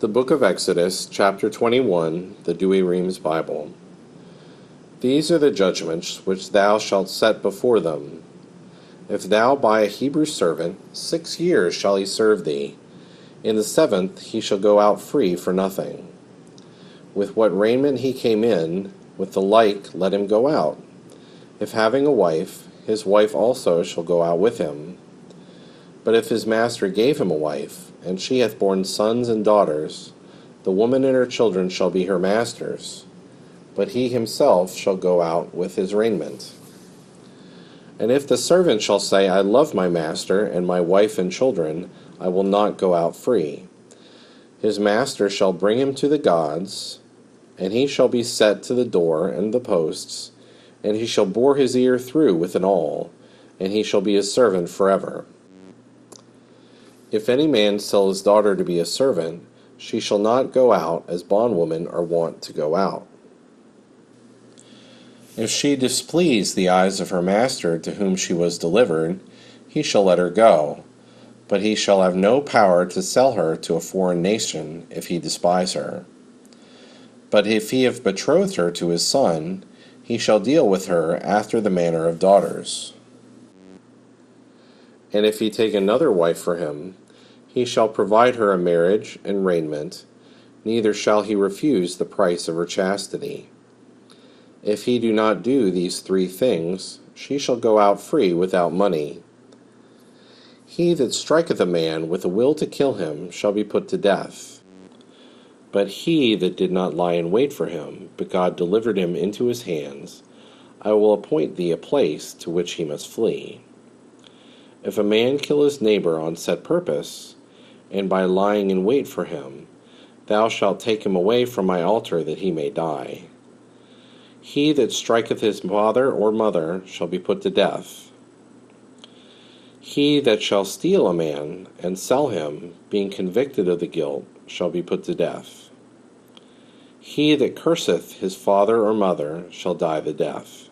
The Book of Exodus, chapter 21, the Douay-Rheims Bible. These are the judgments which thou shalt set before them. If thou buy a Hebrew servant, 6 years shall he serve thee. In the 7th he shall go out free for nothing. With what raiment he came in, with the like let him go out. If having a wife, his wife also shall go out with him. But if his master gave him a wife, and she hath borne sons and daughters, the woman and her children shall be her master's, but he himself shall go out with his raiment. And if the servant shall say, I love my master and my wife and children, I will not go out free. His master shall bring him to the gods, and he shall be set to the door and the posts, and he shall bore his ear through with an awl, and he shall be his servant forever. If any man sell his daughter to be a servant, she shall not go out as bondwomen are wont to go out. If she displease the eyes of her master to whom she was delivered, he shall let her go, but he shall have no power to sell her to a foreign nation if he despise her. But if he have betrothed her to his son, he shall deal with her after the manner of daughters. And if he take another wife for him, he shall provide her a marriage and raiment, neither shall he refuse the price of her chastity. If he do not do these 3 things, she shall go out free without money. He that striketh a man with a will to kill him shall be put to death. But he that did not lie in wait for him, but God delivered him into his hands, I will appoint thee a place to which he must flee. If a man kill his neighbor on set purpose, and by lying in wait for him, thou shalt take him away from my altar that he may die. He that striketh his father or mother shall be put to death. He that shall steal a man and sell him, being convicted of the guilt, shall be put to death. He that curseth his father or mother shall die the death.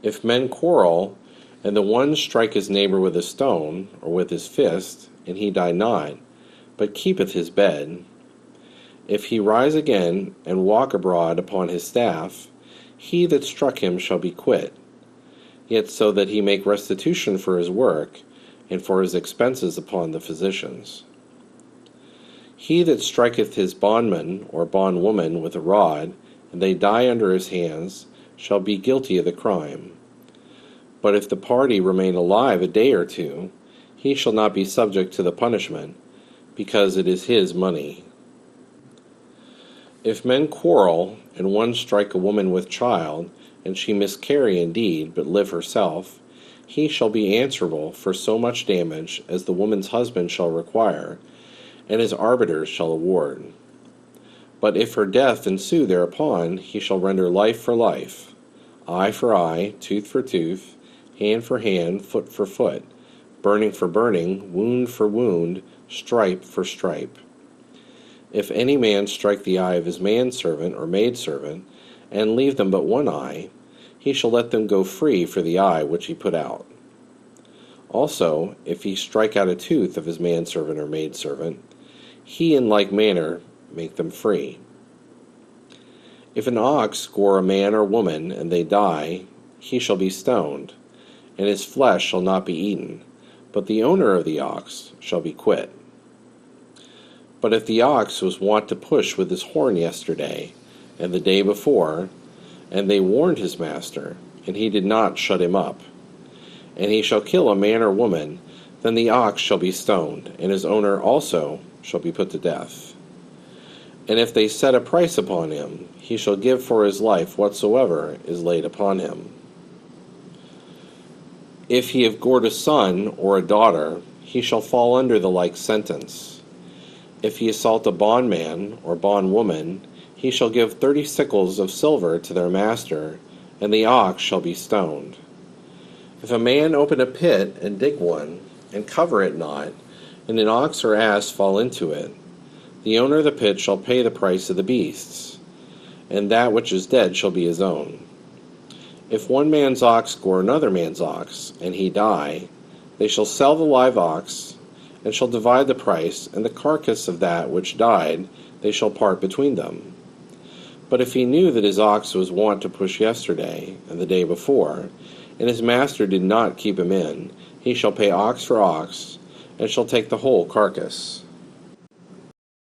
If men quarrel, and the one strike his neighbor with a stone, or with his fist, and he die not, but keepeth his bed, if he rise again, and walk abroad upon his staff, he that struck him shall be quit, yet so that he make restitution for his work, and for his expenses upon the physicians. He that striketh his bondman or bondwoman with a rod, and they die under his hands, shall be guilty of the crime. But if the party remain alive a day or 2, he shall not be subject to the punishment, because it is his money. If men quarrel, and one strike a woman with child, and she miscarry indeed, but live herself, he shall be answerable for so much damage as the woman's husband shall require, and his arbiters shall award. But if her death ensue thereupon, he shall render life for life, eye for eye, tooth for tooth, hand for hand, foot for foot, burning for burning, wound for wound, stripe for stripe. If any man strike the eye of his manservant or maidservant, and leave them but one eye, he shall let them go free for the eye which he put out. Also, if he strike out a tooth of his manservant or maidservant, he in like manner make them free. If an ox gore a man or woman, and they die, he shall be stoned, and his flesh shall not be eaten, but the owner of the ox shall be quit. But if the ox was wont to push with his horn yesterday, and the day before, and they warned his master, and he did not shut him up, and he shall kill a man or woman, then the ox shall be stoned, and his owner also shall be put to death. And if they set a price upon him, he shall give for his life whatsoever is laid upon him. If he have gored a son or a daughter, he shall fall under the like sentence. If he assault a bondman or bondwoman, he shall give 30 sickles of silver to their master, and the ox shall be stoned. If a man open a pit and dig one, and cover it not, and an ox or ass fall into it, the owner of the pit shall pay the price of the beasts, and that which is dead shall be his own. If one man's ox gore another man's ox, and he die, they shall sell the live ox, and shall divide the price, and the carcass of that which died they shall part between them. But if he knew that his ox was wont to push yesterday, and the day before, and his master did not keep him in, he shall pay ox for ox, and shall take the whole carcass.